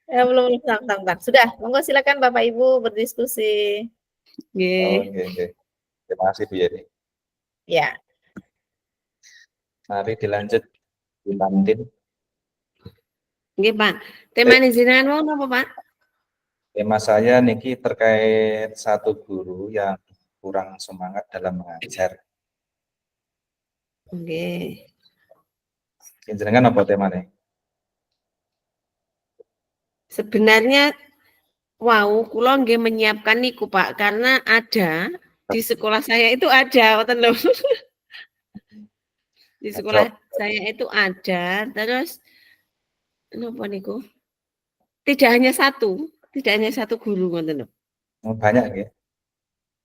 Ya, belum, bentar. Sudah, monggo silakan Bapak Ibu berdiskusi. Oke, oke. Terima kasih Bu Yeni. Ya. Mari dilanjut Bu Tantin. Nggih, Pak. Temane jenengan mau napa, Pak? Tema saya niki terkait satu guru yang kurang semangat dalam mengajar. Oke. Jenengan apa temanya? Sebenarnya wow, kula nggih menyiapkan niku, Pak, karena ada di sekolah saya itu ada, wonten lho. Di sekolah saya itu ada, terus napa niku? Tidak hanya satu guru ngoten lho. Banyak ya.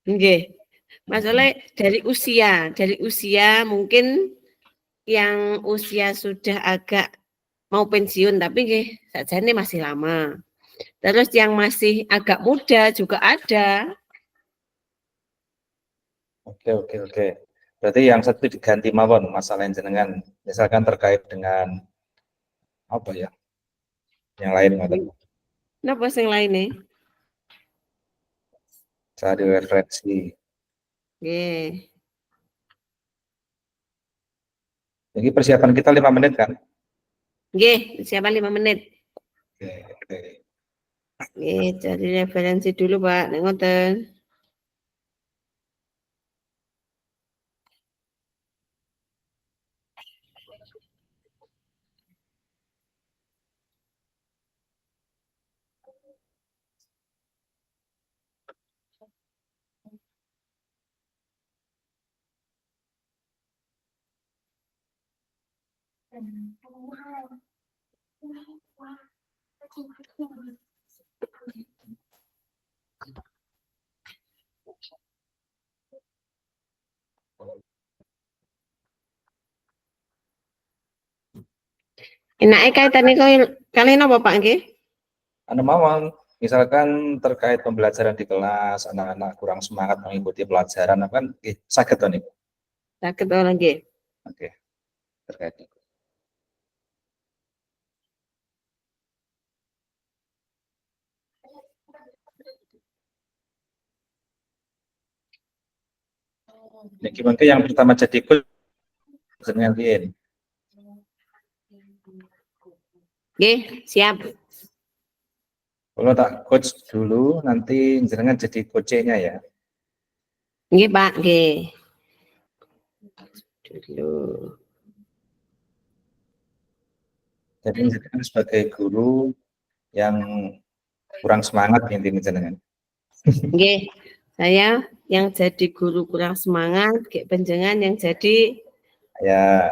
Nggih. Masalah dari usia mungkin yang usia sudah agak mau pensiun tapi nggih sakjane masih lama. Terus yang masih agak muda juga ada. Oke. Berarti yang satu diganti mawon masalah yang jenengan, misalkan terkait dengan apa ya? Yang lain ngoten. Napa sing lainnya? Saya referensi. Nggih. Jadi persiapan kita 5 menit kan? Nggih, siapa 5 menit. Oke. Nggih, cari referensi dulu, Pak. Nek ngoten. Enake kaitane kalian apa, Pak nggih? Anu mawon, misalkan terkait pembelajaran di kelas, anak-anak kurang semangat mengikuti pelajaran, kan sakit to niku. Saged ora nggih. Oke. Terkait itu. Niki mungkin yang pertama jadi coach jenengan piye? Nggih, siap. Kalau tak coach dulu, nanti jenengan jadi coach-nya ya. Nggih, Pak, nggih. Dulu. Jadi jenengan sebagai guru yang kurang semangat intinya jenengan. Nggih, saya yang jadi guru kurang semangat, kayak panjenengan yang jadi Ya.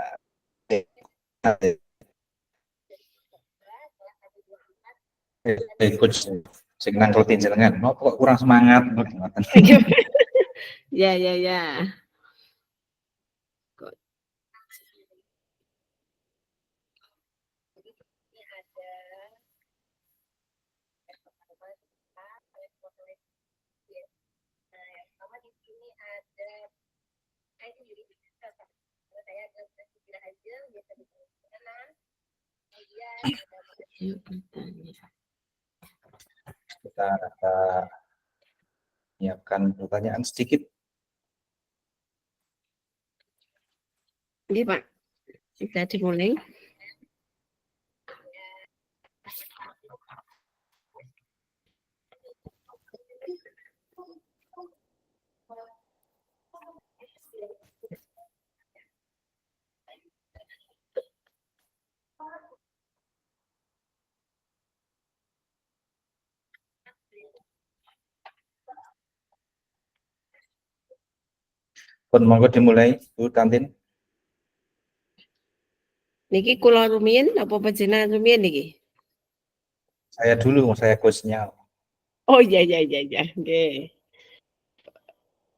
Coach sing nangkletin jenengan, kok kurang semangat. ya. Kita akan menyiapkan pertanyaan sedikit. Nggih, Pak. Kita dimulai. Pun monggo dimulai, Bu Tantin. Niki kula rumiyin apa panjenengan rumiyin niki? Saya dulu, saya coach-nya. Oh iya. Nggih.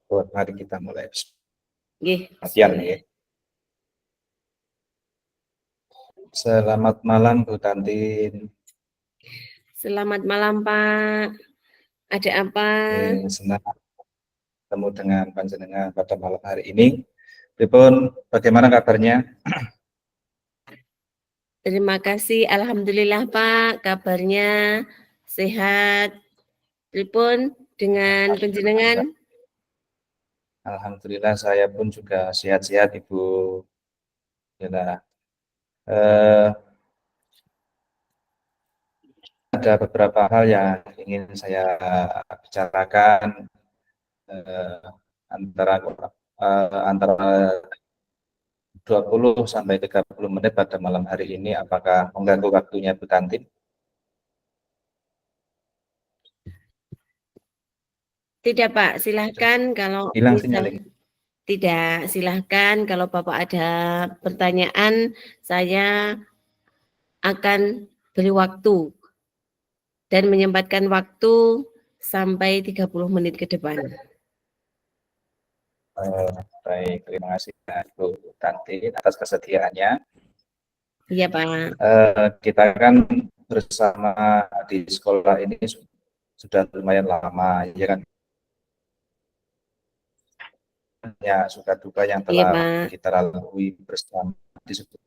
Buat mari kita mulai. Nggih. Latihan ya. Selamat malam Bu Tantin. Selamat malam, Pak. Ada apa? Senang ketemu dengan panjenengan pada malam hari ini. Pripun, bagaimana kabarnya? Terima kasih. Alhamdulillah Pak, kabarnya sehat. Pripun dengan penjenengan? Alhamdulillah saya pun juga sehat-sehat Ibu. Ya, ada beberapa hal yang ingin saya bicarakan antara 20 sampai 30 menit pada malam hari ini. Apakah mengganggu waktunya Bu Tantin? Tidak Pak, silahkan kalau Hilang misal sinyalnya. tidak, silahkan kalau Bapak ada pertanyaan, saya akan beri waktu dan menyempatkan waktu sampai 30 menit ke depan. Baik, terima kasih Bu Tantin atas kesediaannya. Iya Pak. Kita kan bersama di sekolah ini sudah lumayan lama, ya kan? Ya, suka duka yang Iya telah Pak. kita lalui bersama di sekolah.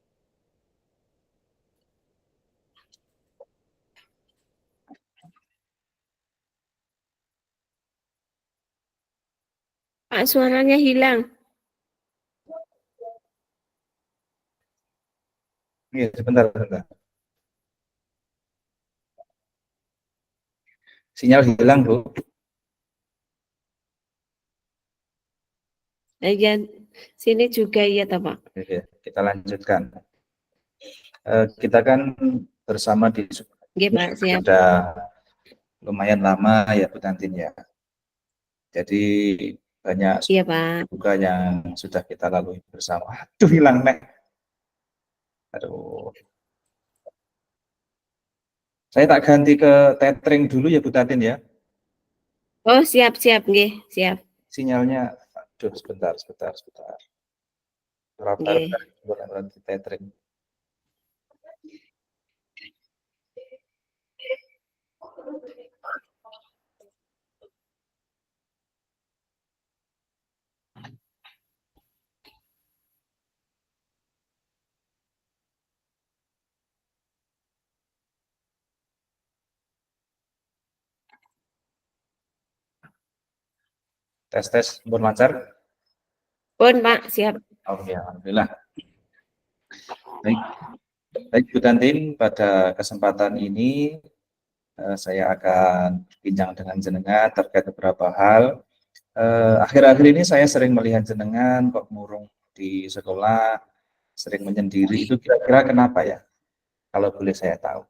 Pak, suaranya hilang. Iya, sebentar. Sinyal hilang, Bu. Ya, sini juga ya Pak. Oke, kita lanjutkan. Kita kan bersama di Iya Pak, siap. sudah lumayan lama ya Bu Tantin ya. Jadi banyak Iya Pak. duka yang sudah kita lalui bersama. Aduh, hilang nek. Aduh. Saya tak ganti ke tethering dulu ya Bu Tantin ya. Oh siap, nggih, siap. Sinyalnya, aduh sebentar. Nggih. Berapa tethering. Tes, pun lancar. Pun Pak, siap. Oke, alhamdulillah. Baik Bu Tantin, pada kesempatan ini saya akan bincang dengan jenengan terkait beberapa hal. Akhir-akhir ini saya sering melihat jenengan kok murung di sekolah, sering menyendiri. Itu kira-kira kenapa ya? Kalau boleh saya tahu.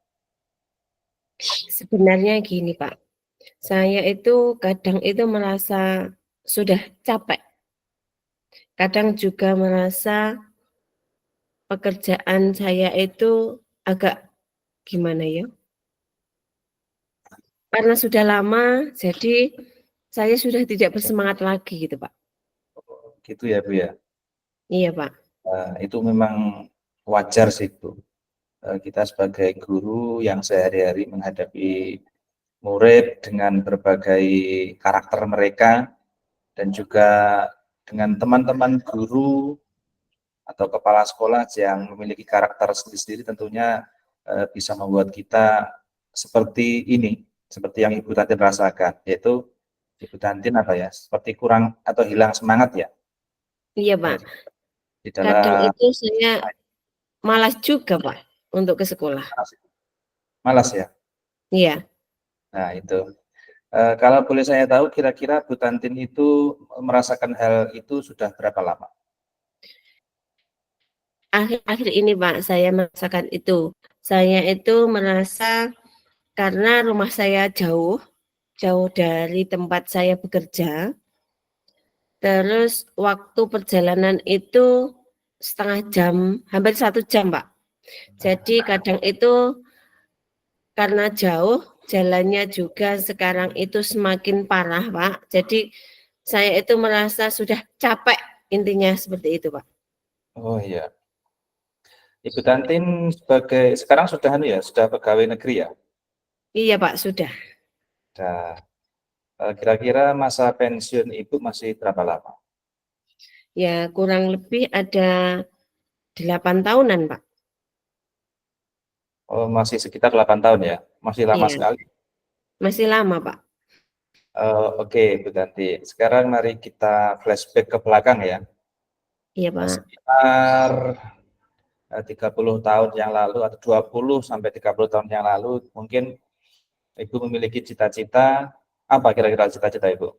Sebenarnya gini Pak, saya itu kadang itu merasa sudah capek. Kadang juga merasa pekerjaan saya itu agak gimana ya? Karena sudah lama, jadi saya sudah tidak bersemangat lagi gitu Pak. Gitu ya Bu ya. Iya Pak. Itu memang wajar sih Bu. Kita sebagai guru yang sehari-hari menghadapi murid dengan berbagai karakter mereka dan juga dengan teman-teman guru atau kepala sekolah yang memiliki karakter sendiri-sendiri, tentunya bisa membuat kita seperti ini, seperti yang Ibu Tantin rasakan, yaitu Ibu Tantin apa ya, seperti kurang atau hilang semangat ya. Iya Pak. Di Kadang dalam itu saya malas juga Pak untuk ke sekolah. malas ya. Iya. Nah itu. Kalau boleh saya tahu, kira-kira Bu Tantin itu merasakan hal itu sudah berapa lama? Akhir-akhir ini Pak, saya merasakan itu. Saya itu merasa karena rumah saya jauh dari tempat saya bekerja. Terus waktu perjalanan itu setengah jam, hampir 1 jam Pak. Jadi kadang itu karena jauh, jalannya juga sekarang itu semakin parah Pak. Jadi saya itu merasa sudah capek, intinya seperti itu Pak. Oh iya. Ibu Tantin sekarang sudah pegawai negeri ya? Iya Pak, sudah. Nah, kira-kira masa pensiun Ibu masih berapa lama? Ya kurang lebih ada 8 tahunan Pak. Oh, masih sekitar 8 tahun ya? Masih lama Iya, sekali. masih lama, Pak. Oke, Bu Tanti. Sekarang mari kita flashback ke belakang ya. Iya, Pak. Sekitar 30 tahun yang lalu atau 20 sampai 30 tahun yang lalu, mungkin Ibu memiliki cita-cita, apa kira-kira cita-cita Ibu?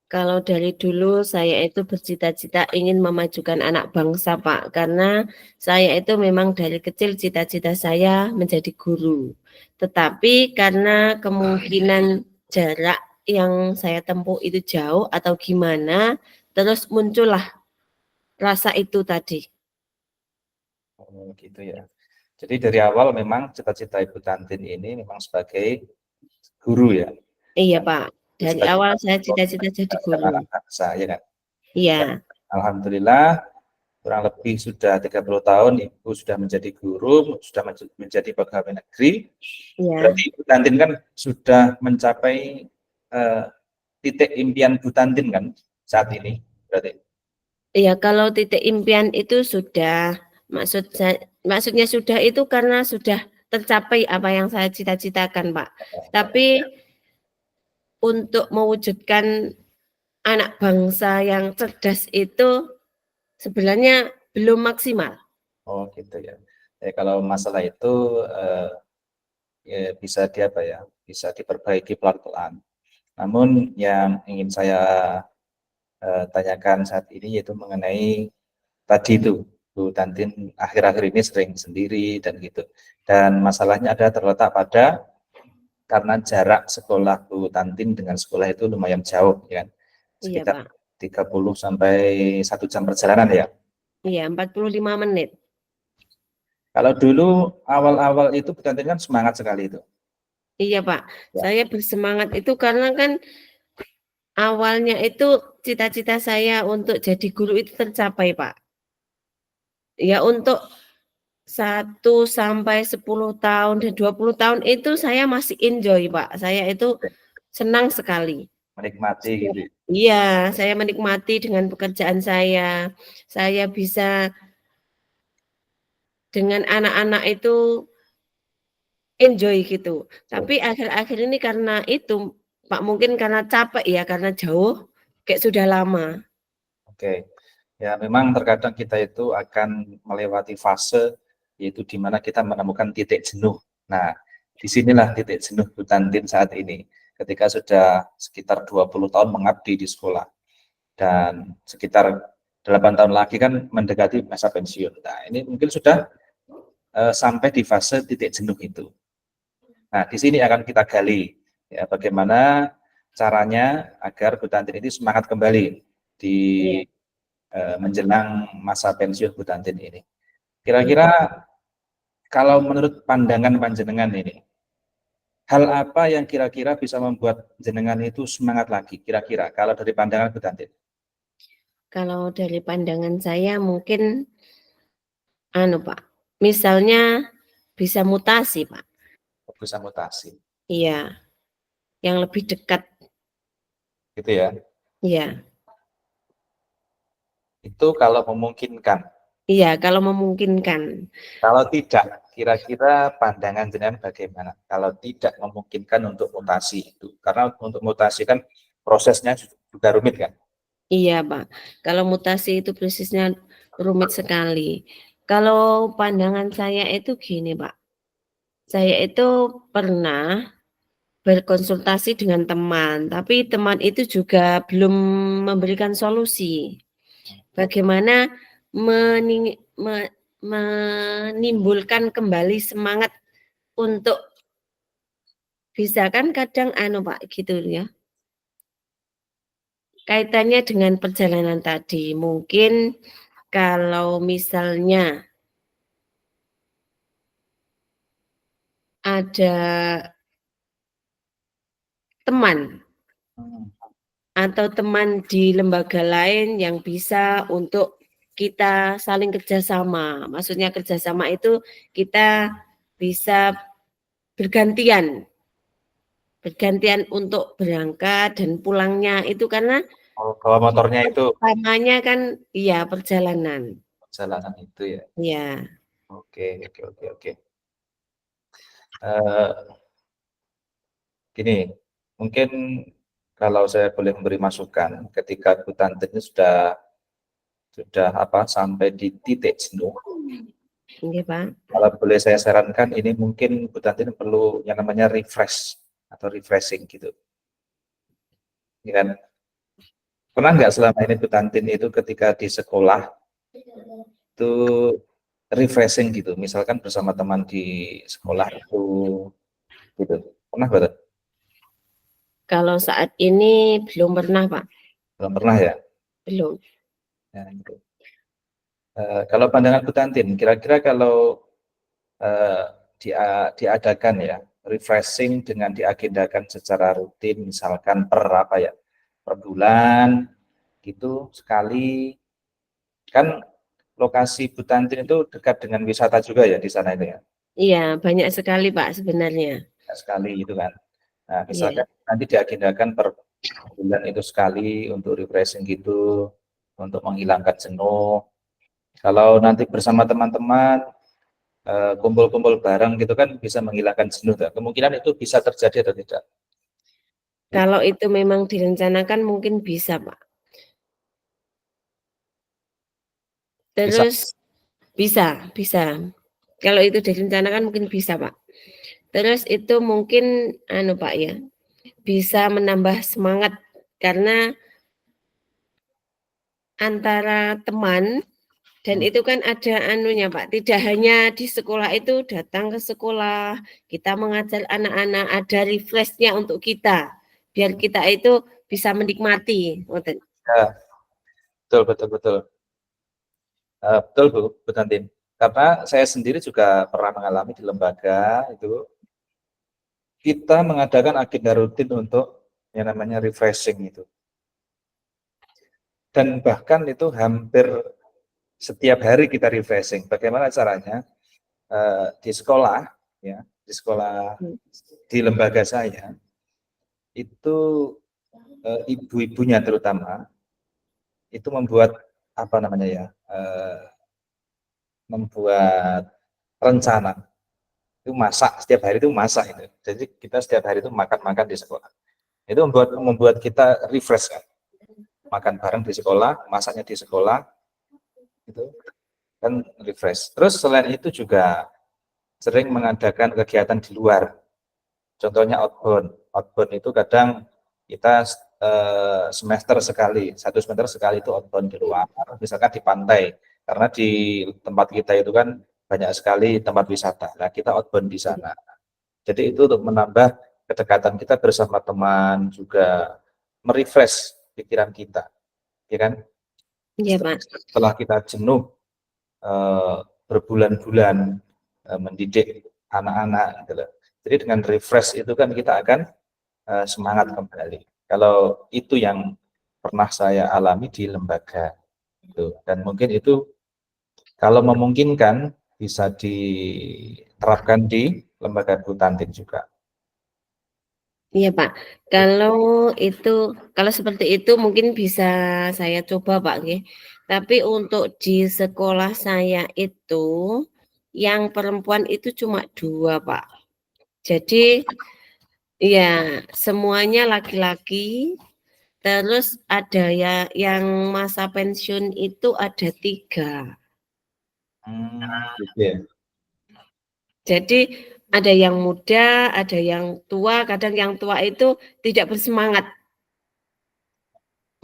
Kalau dari dulu saya itu bercita-cita ingin memajukan anak bangsa, Pak. Karena saya itu memang dari kecil cita-cita saya menjadi guru. Tetapi karena kemungkinan jarak yang saya tempuh itu jauh atau gimana, terus muncullah rasa itu tadi. Oh, gitu ya. Jadi dari awal memang cita-cita Ibu Tantin ini memang sebagai guru ya. Iya, Dan Pak. Dari cita-cita awal saya untuk cita-cita jadi memerdekakan guru. anak bangsa, ya kan? Dan Iya, alhamdulillah kurang lebih sudah 30 tahun Ibu sudah menjadi guru, sudah menjadi pegawai negeri. iya. Berarti Ibu Tantin kan sudah mencapai eh, titik impian Bu Tantin kan saat ini berarti. Iya, kalau titik impian itu sudah maksudnya sudah itu karena sudah tercapai apa yang saya cita-citakan, Pak. Tapi untuk mewujudkan anak bangsa yang cerdas itu sebenarnya belum maksimal. Oh gitu ya. Kalau masalah itu ya bisa apa ya, bisa diperbaiki pelan-pelan. Namun yang ingin saya tanyakan saat ini yaitu mengenai tadi itu Bu Tantin akhir-akhir ini sering sendiri dan gitu. Dan masalahnya ada terletak pada karena jarak sekolah Bu Tantin dengan sekolah itu lumayan jauh ya kan. Iya, Sekitar Pak. 30 sampai 1 jam perjalanan ya. Iya, 45 menit. Kalau dulu awal-awal itu Bu Tantin kan semangat sekali itu. Iya, Pak. Ya. Saya bersemangat itu karena kan awalnya itu cita-cita saya untuk jadi guru itu tercapai, Pak. Ya untuk 1 sampai 10 tahun dan 20 tahun itu saya masih enjoy, Pak. Saya itu senang sekali. Menikmati gitu. Iya, saya menikmati dengan pekerjaan saya. Saya bisa dengan anak-anak itu enjoy gitu. Tapi akhir-akhir ini karena itu, Pak, mungkin karena capek ya, karena jauh, kayak sudah lama. Oke. Ya, memang terkadang kita itu akan melewati fase yaitu di mana kita menemukan titik jenuh. Nah, disinilah titik jenuh Bu Tantin saat ini. Ketika sudah sekitar 20 tahun mengabdi di sekolah dan sekitar 8 tahun lagi kan mendekati masa pensiun. Nah, ini mungkin sudah sampai di fase titik jenuh itu. Nah, di sini akan kita gali ya, bagaimana caranya agar Bu Tantin ini semangat kembali di Iya, menjelang masa pensiun Bu Tantin ini. iya. Kira-kira kalau menurut pandangan panjenengan ini, hal apa yang kira-kira bisa membuat jenengan itu semangat lagi? Kira-kira kalau dari pandangan Bu Tantin. Kalau dari pandangan saya mungkin anu, Pak. Misalnya bisa mutasi, Pak. Bisa mutasi, Iya, yang lebih dekat. gitu ya. Iya. Itu kalau memungkinkan. Iya, kalau memungkinkan. Kalau tidak, kira-kira pandangan jenengan bagaimana? Kalau tidak memungkinkan untuk mutasi itu, karena untuk mutasi kan prosesnya juga rumit kan? Iya, Pak. Kalau mutasi itu prosesnya rumit sekali. Kalau pandangan saya itu gini, Pak. Saya itu pernah berkonsultasi dengan teman, tapi teman itu juga belum memberikan solusi. Bagaimana menimbulkan kembali semangat untuk bisa kan kadang anu Pak gitu ya. Kaitannya dengan perjalanan tadi, mungkin kalau misalnya ada teman Hmm. atau teman di lembaga lain yang bisa untuk kita saling kerjasama. Maksudnya kerjasama itu kita bisa bergantian, bergantian untuk berangkat dan pulangnya itu karena Oh, kalau motornya itu utamanya kan iya perjalanan. jalanan itu ya. Ya, Oke, oke, oke, oke. Eh, Gini, mungkin kalau saya boleh memberi masukan, ketika Bu Tantin ini sudah sampai di titik jenuh, Nggih, Pak. kalau boleh saya sarankan, ini mungkin Bu Tantin perlu yang namanya refresh atau refreshing gitu. Ya kan? Pernah nggak selama ini Bu Tantin itu ketika di sekolah itu refreshing gitu, misalkan bersama teman di sekolah itu gitu. Pernah nggak? Kalau saat ini belum pernah, Pak. Belum pernah ya? Belum. Ya, gitu. Kalau pandangan Bu Tantin, kira-kira kalau eh, diadakan ya refreshing dengan diagendakan secara rutin, misalkan per bulan gitu sekali, kan lokasi Bu Tantin itu dekat dengan wisata juga ya di sana itu ya, Iya, banyak sekali, Pak, sebenarnya. sekali gitu kan. Nah, Iya. misalkan nanti diagendakan per bulan itu sekali untuk refreshing gitu, untuk menghilangkan jenuh. Kalau nanti bersama teman-teman kumpul-kumpul bareng gitu kan bisa menghilangkan jenuh. Kemungkinan itu bisa terjadi atau tidak? Kalau itu memang direncanakan mungkin bisa, Pak. Bisa. Terus bisa. Kalau itu direncanakan mungkin bisa, Pak. Terus itu mungkin Pak ya, bisa menambah semangat karena antara teman dan itu kan ada anunya, Pak. Tidak hanya di sekolah itu datang ke sekolah, kita mengajar anak-anak, ada refreshnya untuk kita. Biar kita itu bisa menikmati. Ya, betul betul betul. Betul Bu Tantin. Karena saya sendiri juga pernah mengalami di lembaga itu kita mengadakan agenda rutin untuk yang namanya refreshing itu. Dan bahkan itu hampir setiap hari kita refreshing. Bagaimana caranya? Di sekolah, ya, di lembaga saya itu ibu-ibunya terutama itu membuat apa namanya ya, membuat rencana itu masak setiap hari itu masak itu. Jadi kita setiap hari itu makan-makan di sekolah. Itu membuat kita refresh kan. Makan bareng di sekolah, masaknya di sekolah, itu kan refresh. Terus selain itu juga sering mengadakan kegiatan di luar. Contohnya outbound. Outbound itu kadang kita semester sekali, 1 semester sekali itu outbound di luar, misalkan di pantai. Karena di tempat kita itu kan banyak sekali tempat wisata. Nah, kita outbound di sana. Jadi itu untuk menambah kedekatan kita bersama teman, juga merefresh pikiran kita, ya kan? Iya, Pak. Setelah kita jenuh berbulan-bulan mendidik anak-anak, gitu loh. Jadi dengan refresh itu kan kita akan semangat kembali. Kalau itu yang pernah saya alami di lembaga itu, dan mungkin itu kalau memungkinkan bisa diterapkan di lembaga Bu Tantin juga. Iya, Pak. Kalau seperti itu mungkin bisa saya coba, Pak, nggih. Tapi untuk di sekolah saya itu yang perempuan itu cuma 2, Pak. Jadi ya semuanya laki-laki. Terus ada ya yang masa pensiun itu ada 3. Gitu ya. Jadi ada yang muda, ada yang tua. Kadang yang tua itu tidak bersemangat.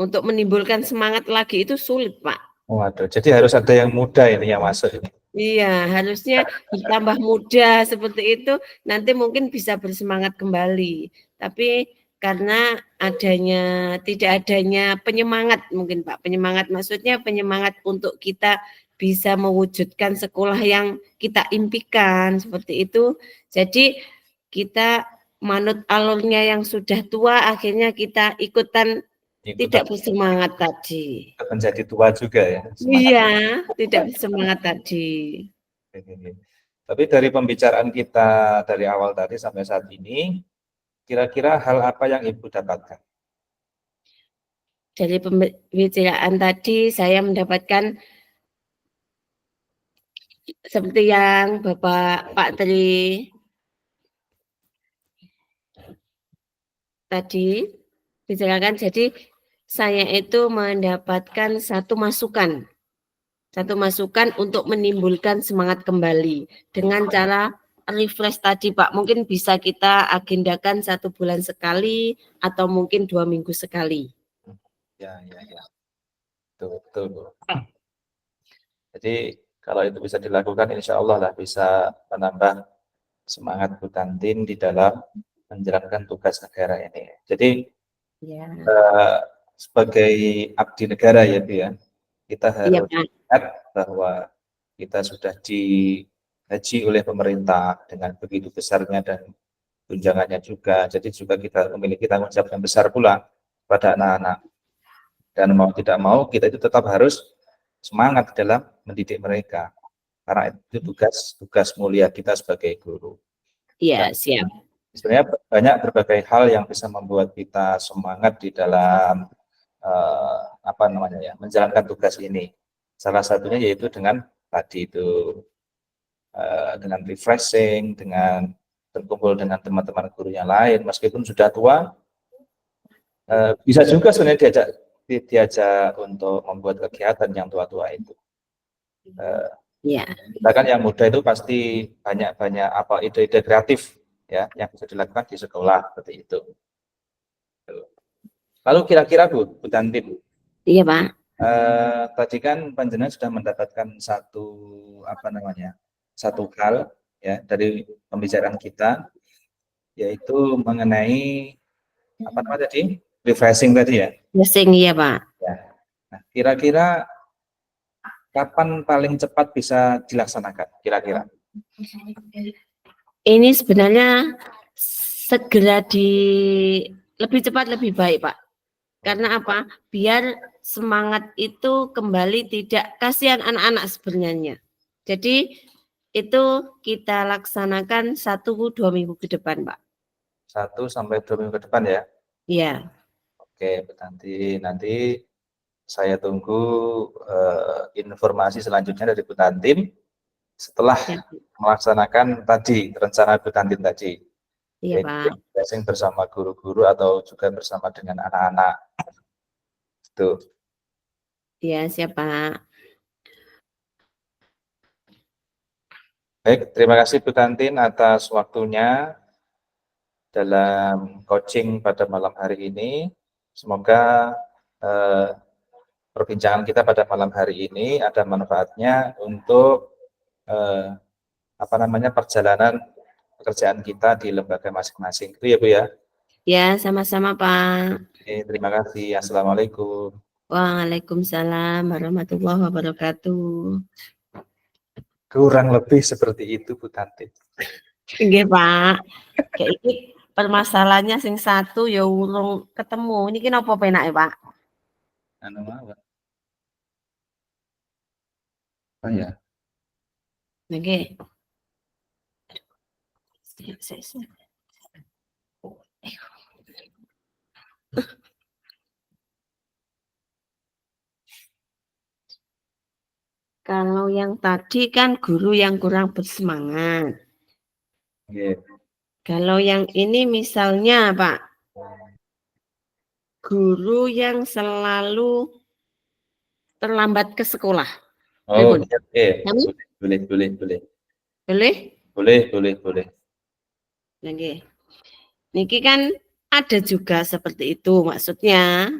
Untuk menimbulkan semangat lagi itu sulit, Pak. Waduh, jadi harus ada yang muda ini yang masuk ini. Iya, harusnya ditambah muda seperti itu, nanti mungkin bisa bersemangat kembali. Tapi karena tidak adanya penyemangat mungkin, Pak. Penyemangat maksudnya penyemangat untuk kita bisa mewujudkan sekolah yang kita impikan seperti itu. Jadi kita manut alurnya yang sudah tua, akhirnya kita ikutan tidak bersemangat tadi. Menjadi tua juga ya. Iya, tidak bersemangat tadi. Tapi dari pembicaraan kita dari awal tadi sampai saat ini, kira-kira hal apa yang Ibu dapatkan? Dari pembicaraan tadi saya mendapatkan seperti yang Bapak Pak Tri tadi dijelaskan. Jadi saya itu mendapatkan satu masukan untuk menimbulkan semangat kembali dengan cara refresh tadi Pak. Mungkin bisa kita agendakan 1 bulan sekali atau mungkin 2 minggu sekali. Ya. Betul, betul, Bu. Jadi kalau itu bisa dilakukan, insya Allah lah bisa menambah semangat Bu Tantin di dalam menjalankan tugas negara ini. Jadi Ya. sebagai abdi negara ya Bu ya, kita Iya harus Pak. ingat bahwa kita sudah digaji oleh pemerintah dengan begitu besarnya dan tunjangannya juga. Jadi juga kita memiliki tanggung jawab yang besar pula pada anak-anak. Dan mau tidak mau kita itu tetap harus semangat dalam mendidik mereka. Karena itu tugas mulia kita sebagai guru. Iya, Dan siap. sebenarnya banyak berbagai hal yang bisa membuat kita semangat di dalam menjalankan tugas ini. Salah satunya yaitu dengan tadi itu dengan refreshing, dengan berkumpul dengan teman-teman guru yang lain, meskipun sudah tua, bisa juga sebenarnya diajak untuk membuat kegiatan yang tua-tua itu. Ya. Kita kan yang muda itu pasti banyak ide-ide kreatif ya yang bisa dilakukan di sekolah seperti itu. Lalu kira-kira Bu Tantin, Iya Pak. tadi kan panjenengan sudah mendapatkan satu hal ya dari pembicaraan kita, yaitu mengenai refreshing tadi ya. Blessing iya Pak. Ya. Nah, kira-kira kapan paling cepat bisa dilaksanakan? Kira-kira? Ini sebenarnya segera lebih cepat lebih baik Pak. Karena apa? Biar semangat itu kembali, tidak kasihan anak-anak sebenarnya. Jadi itu kita laksanakan 1-2 minggu ke depan Pak. 1-2 minggu ke depan ya? Iya. Oke, nanti saya tunggu informasi selanjutnya dari Bu Tantin setelah melaksanakan tadi rencana Bu Tantin tadi. Iya Pak. Refreshing bersama guru-guru atau juga bersama dengan anak-anak. Itu. Iya siap Pak. Baik, terima kasih Bu Tantin atas waktunya dalam coaching pada malam hari ini. Semoga perbincangan kita pada malam hari ini ada manfaatnya untuk perjalanan pekerjaan kita di lembaga masing-masing. Itu ya Bu ya. Ya, sama-sama Pak. Oke, terima kasih. Assalamualaikum. Waalaikumsalam warahmatullahi wabarakatuh. Kurang lebih seperti itu Bu Tantin. Nggih Pak. Kayak iki permasalahannya sing satu ya urung ketemu. Niki napa penake Pak? Anu mawon. Oh ya. Nggih. Kalau yang tadi kan guru yang kurang bersemangat. Nggih. Kalau yang ini misalnya Pak, guru yang selalu terlambat ke sekolah. Oh, Pripun? oke. Kami? Boleh. Boleh? Boleh. Nggih. Niki kan ada juga seperti itu maksudnya.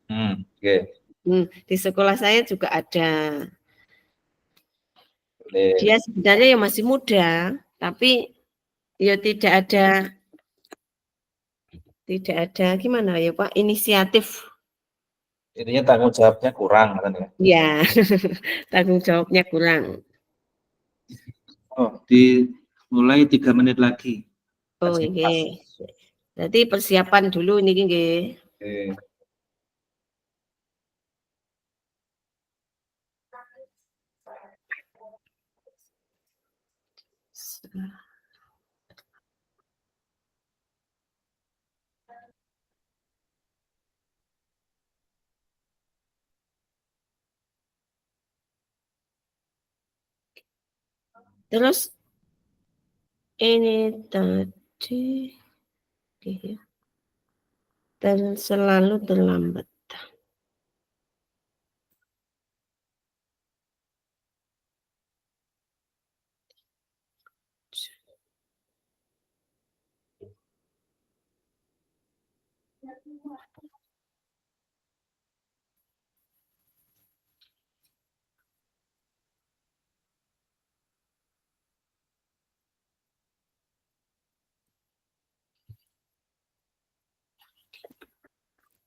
Oke. Di sekolah saya juga ada. Boleh. Dia sebenarnya ya masih muda, tapi ya tidak ada gimana ya Pak, inisiatif. Intinya tanggung jawabnya kurang kan ya. Ya, tanggung jawabnya kurang. Oh, mulai 3 menit lagi. Oh iya. Berarti persiapan dulu niki nggih. Oke. Terus ini tadi selalu terlambat.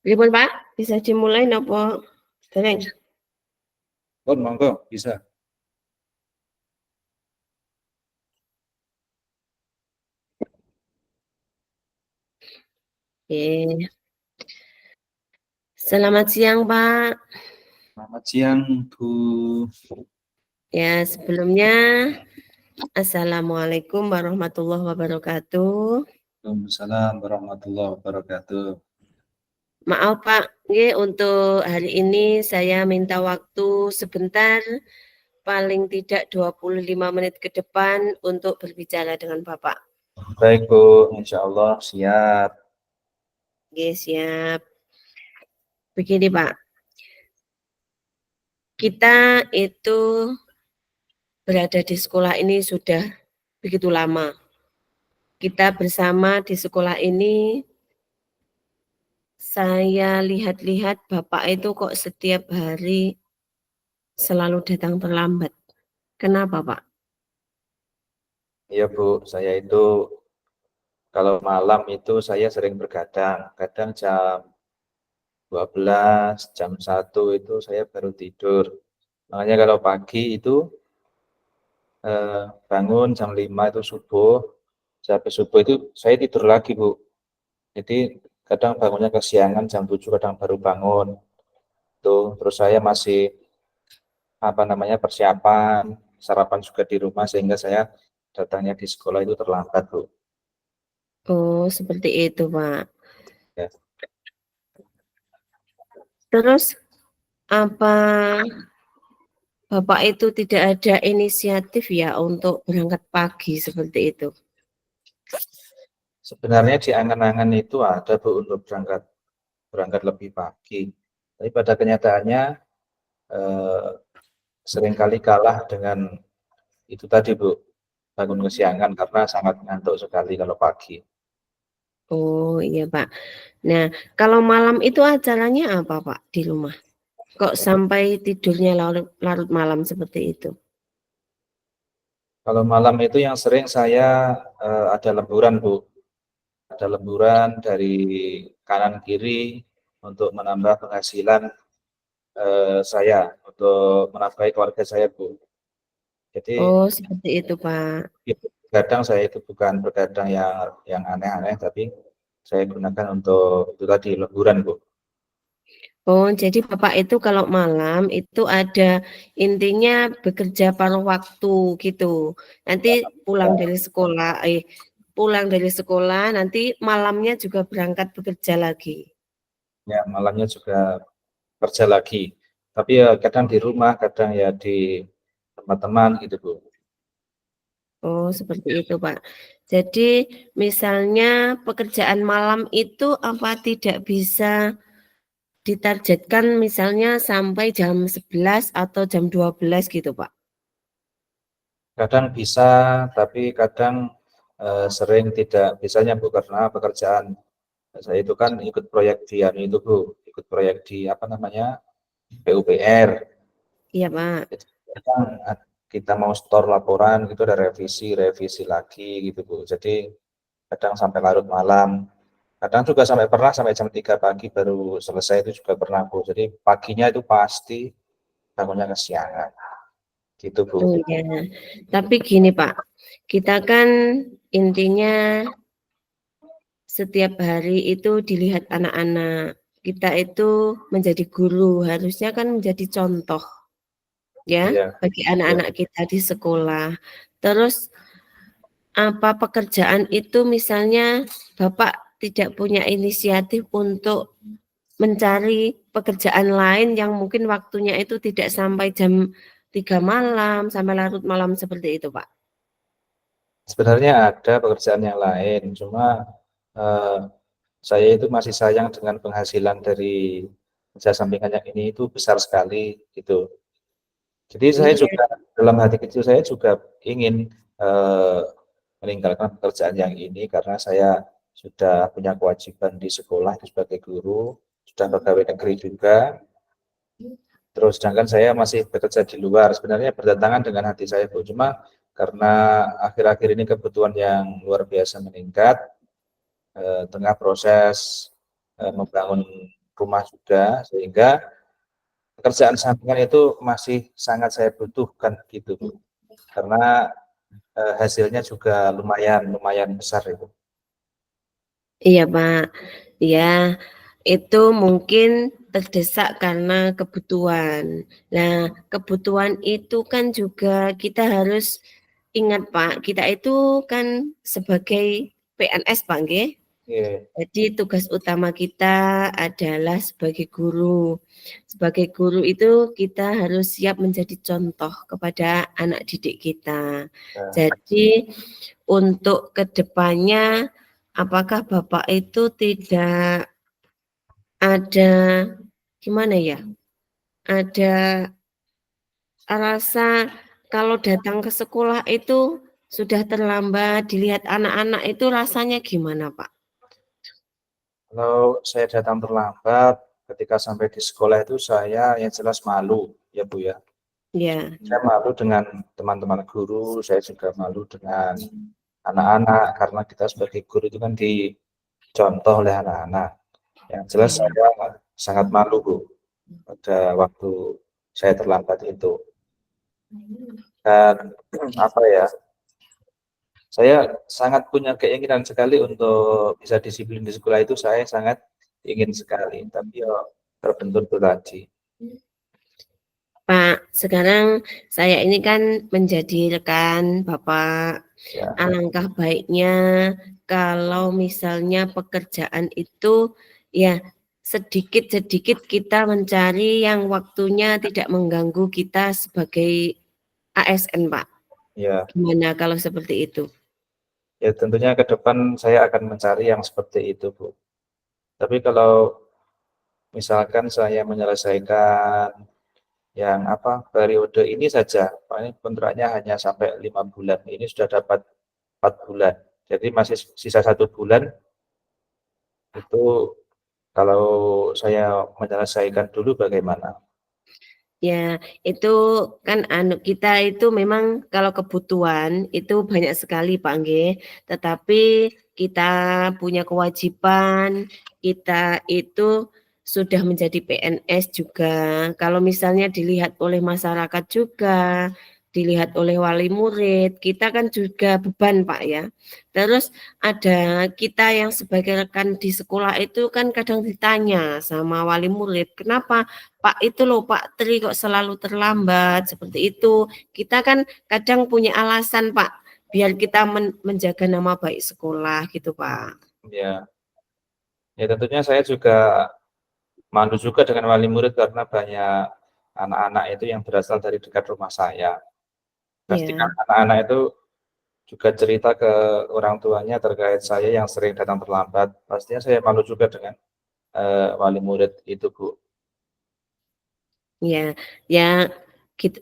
Pripun Pak? Bisa dimulai napa? Dereng? Oh, monggo bisa. Oke. Selamat siang Pak. Selamat siang, Bu. Ya, sebelumnya Assalamualaikum warahmatullahi wabarakatuh. Waalaikumsalam warahmatullahi wabarakatuh. Maaf Pak, nggih, untuk hari ini saya minta waktu sebentar, paling tidak 25 menit ke depan untuk berbicara dengan Bapak. Baik, Bu. Insya Allah siap. Oke, siap. Begini Pak, kita itu berada di sekolah ini sudah begitu lama. Kita bersama di sekolah ini, saya lihat-lihat Bapak itu kok setiap hari selalu datang terlambat. Kenapa Pak? Iya, Bu. Saya itu kalau malam itu saya sering bergadang. Kadang jam 12, jam 1 itu saya baru tidur. Makanya kalau pagi itu bangun jam 5 itu subuh. Sampai subuh itu saya tidur lagi, Bu. Jadi kadang bangunnya kesiangan jam 7 kadang baru bangun. Tuh, terus saya masih persiapan sarapan juga di rumah sehingga saya datangnya di sekolah itu terlambat, Bu. Oh, seperti itu Pak. Ya. Terus apa Bapak itu tidak ada inisiatif ya untuk berangkat pagi seperti itu? Sebenarnya di angan-angan itu ada, Bu, untuk berangkat lebih pagi. Tapi pada kenyataannya eh, seringkali kalah dengan itu tadi, Bu, bangun kesiangan karena sangat ngantuk sekali kalau pagi. Oh iya Pak. Nah, kalau malam itu acaranya apa Pak di rumah? Kok sampai tidurnya larut, larut malam seperti itu? Kalau malam itu yang sering saya ada lemburan, Bu. Ada lemburan dari kanan kiri untuk menambah penghasilan saya, untuk menafkahi keluarga saya, Bu. Jadi Oh, seperti itu Pak. kadang saya itu bukan bergadang yang aneh-aneh, tapi saya gunakan untuk itu tadi lemburan, Bu. Oh, jadi Bapak itu kalau malam itu ada intinya bekerja paruh waktu gitu. Nanti pulang dari sekolah nanti malamnya juga berangkat bekerja lagi. Ya, malamnya juga kerja lagi. Tapi ya kadang di rumah, kadang ya di teman-teman gitu, Bu. Oh, seperti itu, Pak. Jadi misalnya pekerjaan malam itu apa tidak bisa ditargetkan misalnya sampai jam 11 atau jam 12 gitu, Pak? Kadang bisa, tapi kadang sering tidak bisanya, Bu, karena pekerjaan saya itu kan ikut proyek di itu, Bu, ikut proyek di PUPR. Iya, Pak. Jadi kadang kita mau store laporan gitu ada revisi lagi gitu, Bu. Jadi kadang sampai larut malam. Kadang juga sampai jam 3 pagi baru selesai, itu juga pernah, Bu. Jadi paginya itu pasti bangunnya kesiangan. Gitu, Bu. Oh ya. Tapi gini, Pak. Kita kan intinya setiap hari itu dilihat anak-anak. Kita itu menjadi guru, harusnya kan menjadi contoh ya Iya, bagi iya. anak-anak kita di sekolah. Terus apa pekerjaan itu misalnya Bapak tidak punya inisiatif untuk mencari pekerjaan lain yang mungkin waktunya itu tidak sampai jam 3 malam, sampai larut malam seperti itu, Pak? Sebenarnya ada pekerjaan yang lain, cuma eh, saya itu masih sayang dengan penghasilan dari kerja sampingan yang ini itu besar sekali gitu. Jadi saya Iya, juga dalam hati kecil saya juga ingin meninggalkan pekerjaan yang ini karena saya sudah punya kewajiban di sekolah sebagai guru, sudah pegawai negeri juga. Terus sedangkan saya masih bekerja di luar, sebenarnya bertentangan dengan hati saya, Bu. Cuma karena akhir-akhir ini kebutuhan yang luar biasa meningkat, tengah proses membangun rumah juga, sehingga pekerjaan sampingan itu masih sangat saya butuhkan gitu, Bu. Karena hasilnya juga lumayan lumayan besar itu. iya Pak. Ya, itu mungkin terdesak karena kebutuhan. Nah, kebutuhan itu kan juga kita harus ingat Pak, kita itu kan sebagai PNS Pak, nggih. Iya, Jadi tugas utama kita adalah sebagai guru. Sebagai guru itu kita harus siap menjadi contoh kepada anak didik kita. nah, Jadi untuk kedepannya, apakah Bapak itu tidak ada gimana ya? Ada rasa kalau datang ke sekolah itu sudah terlambat, dilihat anak-anak itu rasanya gimana, Pak? kalau saya datang terlambat, ketika sampai di sekolah itu saya yang jelas malu, ya Bu ya. Ya, Saya malu dengan teman-teman guru, saya juga malu dengan anak-anak, karena kita sebagai guru itu kan dicontoh oleh anak-anak. Yang jelas ya, saya sangat malu, Bu, pada waktu saya terlambat itu. Dan apa ya, saya sangat punya keinginan sekali untuk bisa disiplin di sekolah itu, saya sangat ingin sekali. Tapi ya terbentur tadi. Pak. Sekarang saya ini kan menjadi rekan Bapak. Ya, Alangkah baiknya kalau misalnya pekerjaan itu ya sedikit-sedikit kita mencari yang waktunya tidak mengganggu kita sebagai ASN, Pak. ya, Gimana kalau seperti itu? ya tentunya ke depan saya akan mencari yang seperti itu, Bu. Tapi kalau misalkan saya menyelesaikan yang apa periode ini saja, paling kontraknya hanya sampai 5 bulan. Ini sudah dapat 4 bulan. Jadi masih sisa 1 bulan itu kalau saya menyelesaikan dulu bagaimana? Ya, itu kan kita itu memang kalau kebutuhan itu banyak sekali Pak nggih, tetapi kita punya kewajiban, kita itu sudah menjadi PNS juga. Kalau misalnya dilihat oleh masyarakat juga, dilihat oleh wali murid, kita kan juga beban Pak ya. Terus ada kita yang sebagai rekan di sekolah itu kan kadang ditanya sama wali murid, "Kenapa Pak itu loh Pak Tri kok selalu terlambat seperti itu. Kita kan kadang punya alasan Pak, biar kita menjaga nama baik sekolah gitu Pak. Ya, ya tentunya saya juga malu juga dengan wali murid karena banyak anak-anak itu yang berasal dari dekat rumah saya. Pastikan Ya, anak-anak itu juga cerita ke orang tuanya terkait saya yang sering datang terlambat. Pastinya saya malu juga dengan wali murid itu, Bu. ya, ya gitu,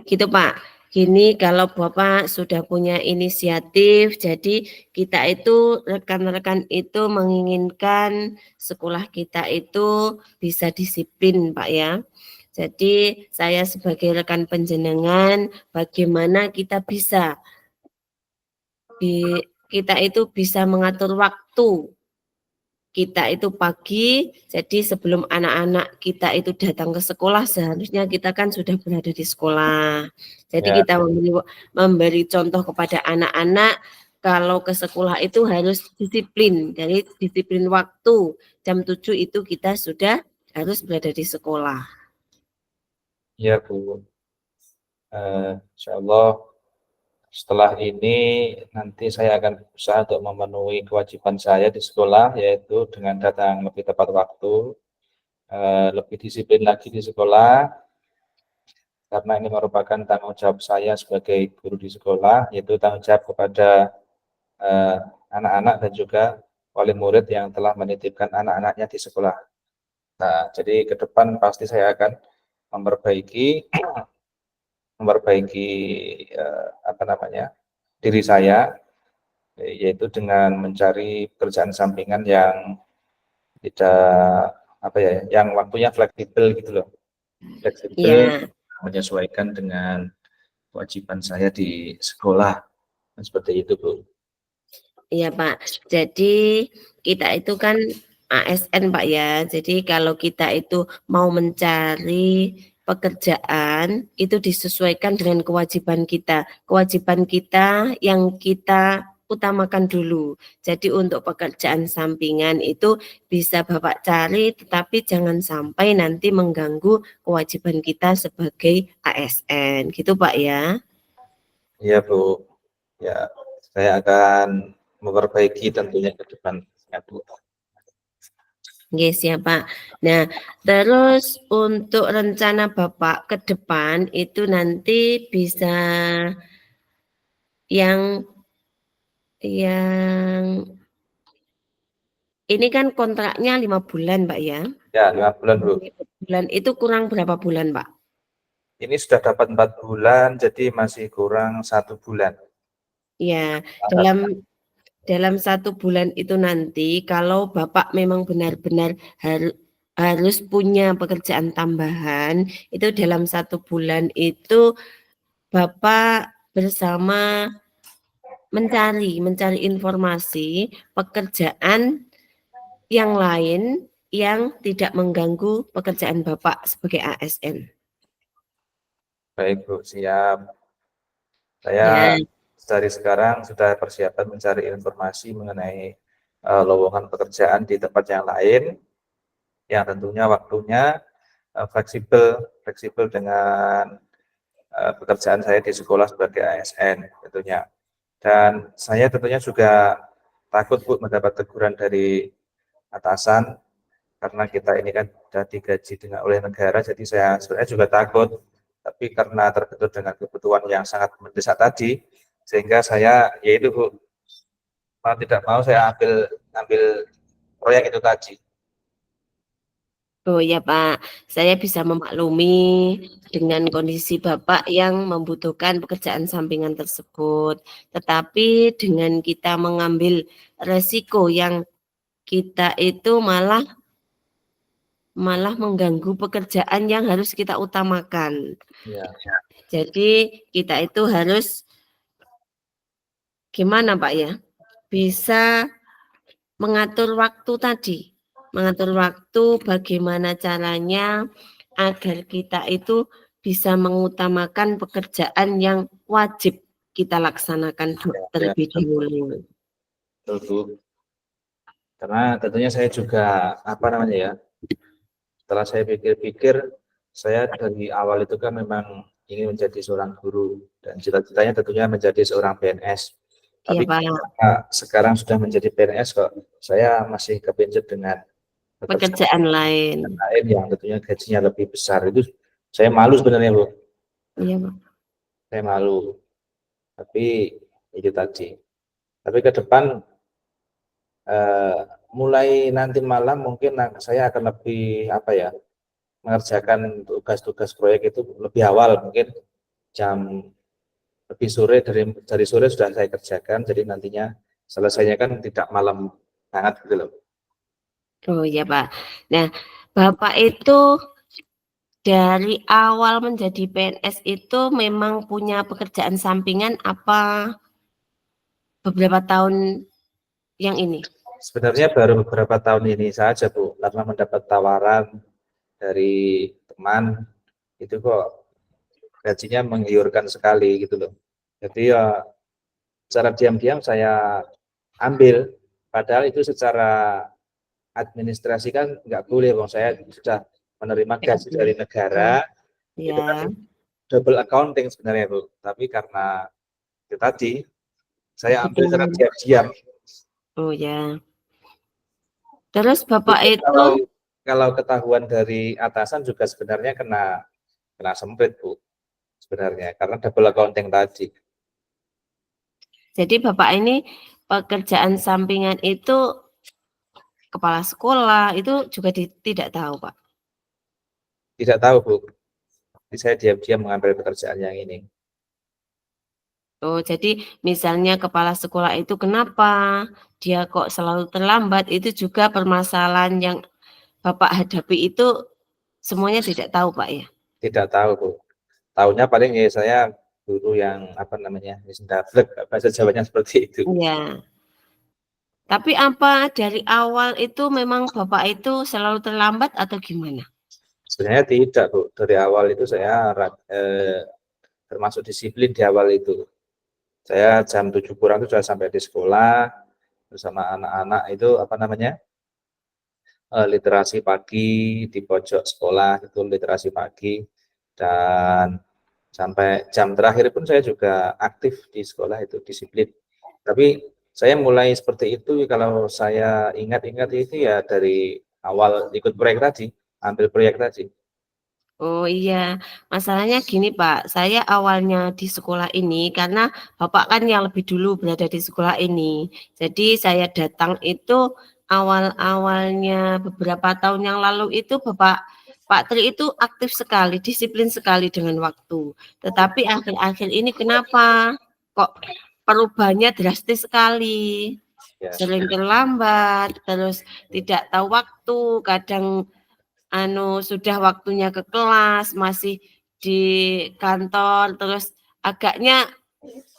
gitu Pak. Gini kalau Bapak sudah punya inisiatif, jadi kita itu rekan-rekan itu menginginkan sekolah kita itu bisa disiplin Pak ya. Jadi saya sebagai rekan penjenengan, bagaimana kita bisa kita itu bisa mengatur waktu. Kita itu pagi, jadi sebelum anak-anak kita itu datang ke sekolah, seharusnya kita kan sudah berada di sekolah. Jadi Ya, kita memberi contoh kepada anak-anak kalau ke sekolah itu harus disiplin, dari disiplin waktu. Jam 7 itu kita sudah harus berada di sekolah. ya, Bu. Insya Allah setelah ini nanti saya akan berusaha untuk memenuhi kewajiban saya di sekolah, yaitu dengan datang lebih tepat waktu, lebih disiplin lagi di sekolah, karena ini merupakan tanggung jawab saya sebagai guru di sekolah, yaitu tanggung jawab kepada eh, anak-anak dan juga wali murid yang telah menitipkan anak-anaknya di sekolah. Nah, jadi ke depan pasti saya akan memperbaiki apa namanya, diri saya, yaitu dengan mencari pekerjaan sampingan yang tidak apa ya, yang waktunya fleksibel gitu loh, fleksibel Ya, menyesuaikan dengan kewajiban saya di sekolah, seperti itu Bu. iya Pak. Jadi kita itu kan ASN Pak ya. Jadi kalau kita itu mau mencari pekerjaan itu disesuaikan dengan kewajiban kita. Kewajiban kita yang kita utamakan dulu. Jadi untuk pekerjaan sampingan itu bisa Bapak cari tetapi jangan sampai nanti mengganggu kewajiban kita sebagai ASN. Gitu Pak ya. Iya Bu, ya saya akan memperbaiki tentunya ke depan ya Bu. Oke, siap Pak. Nah, terus untuk rencana Bapak ke depan itu nanti bisa yang ini kan kontraknya 5 bulan, Pak ya. Ya 5 bulan Bu. 5 bulan itu kurang berapa bulan, Pak? Ini sudah dapat 4 bulan, jadi masih kurang 1 bulan. Ya, dalam 1 bulan itu nanti kalau Bapak memang benar-benar harus punya pekerjaan tambahan, itu dalam 1 bulan itu Bapak bersama mencari informasi pekerjaan yang lain yang tidak mengganggu pekerjaan Bapak sebagai ASN. Baik Bu, siap. Ya, Saya dari sekarang sudah persiapan mencari informasi mengenai lowongan pekerjaan di tempat yang lain, yang tentunya waktunya fleksibel dengan pekerjaan saya di sekolah sebagai ASN tentunya. Dan saya tentunya juga takut Bu mendapat teguran dari atasan, karena kita ini kan sudah digaji dengan oleh negara, jadi saya sebenarnya juga takut, tapi karena terbentur dengan kebutuhan yang sangat mendesak tadi, sehingga saya yaitu Bu, mau tidak mau saya ambil proyek itu tadi. oh ya Pak, saya bisa memaklumi dengan kondisi Bapak yang membutuhkan pekerjaan sampingan tersebut. Tetapi dengan kita mengambil resiko yang kita itu malah mengganggu pekerjaan yang harus kita utamakan. Ya. Jadi kita itu harus gimana Pak ya? Bisa mengatur waktu tadi. Mengatur waktu bagaimana caranya agar kita itu bisa mengutamakan pekerjaan yang wajib kita laksanakan terlebih dahulu. Betul Bu. Karena tentunya saya juga apa namanya ya, setelah saya pikir-pikir, saya dari awal itu kan memang ingin menjadi seorang guru dan cita-citanya tentunya menjadi seorang PNS. Iya Tapi Pak, sekarang sudah menjadi PNS kok saya masih kepincut dengan pekerjaan lain. lain yang tentunya gajinya lebih besar. Itu saya malu sebenarnya Bu, Iya Pak. saya malu. Tapi itu tadi. Tapi ke depan mulai nanti malam mungkin saya akan lebih apa ya, mengerjakan tugas-tugas proyek itu lebih awal, mungkin jam lebih sore, dari sore sudah saya kerjakan, jadi nantinya selesainya kan tidak malam banget gitu loh. Oh iya Pak. Nah, Bapak itu dari awal menjadi PNS itu memang punya pekerjaan sampingan apa beberapa tahun yang ini? Sebenarnya baru beberapa tahun ini saja Bu, karena mendapat tawaran dari teman, itu kok gajinya menggiurkan sekali gitu loh. Jadi ya secara diam-diam saya ambil, padahal itu secara administrasi kan nggak boleh, Bang. Saya sudah menerima gaji dari negara, itu kan Ya, double accounting sebenarnya Bu. Tapi karena itu tadi, saya ambil secara kebetulan. diam-diam. Oh ya. Terus Bapak Itu itu, kalau ketahuan dari atasan juga sebenarnya kena semprit Bu, sebenarnya karena double accounting tadi. jadi Bapak ini pekerjaan sampingan itu kepala sekolah itu juga tidak tahu, Pak. Tidak tahu, Bu. Jadi saya diam-diam mengambil pekerjaan yang ini. Oh, jadi misalnya kepala sekolah itu kenapa dia kok selalu terlambat, itu juga permasalahan yang Bapak hadapi itu semuanya tidak tahu, Pak, ya? Tidak tahu, Bu. Tahunya paling ya saya guru yang apa namanya, ndablek, bahasa Jawanya seperti itu. Iya. Tapi apa dari awal itu memang Bapak itu selalu terlambat atau gimana? Sebenarnya tidak, Bu. Dari awal itu saya termasuk disiplin di awal itu. Saya jam 7 kurang itu sudah sampai di sekolah bersama anak-anak itu apa namanya, literasi pagi di pojok sekolah itu literasi pagi, dan sampai jam terakhir pun saya juga aktif di sekolah itu disiplin. Tapi saya mulai seperti itu kalau saya ingat-ingat itu ya dari awal ikut proyek tadi, ambil proyek tadi. Oh iya, masalahnya gini Pak, saya awalnya di sekolah ini karena Bapak kan yang lebih dulu berada di sekolah ini. Jadi saya datang itu awal-awalnya beberapa tahun yang lalu itu Pak Tri itu aktif sekali, disiplin sekali dengan waktu. Tetapi akhir-akhir ini kenapa kok perubahannya drastis sekali? Ya, Sering terlambat, terus tidak tahu waktu, kadang sudah waktunya ke kelas, masih di kantor, terus agaknya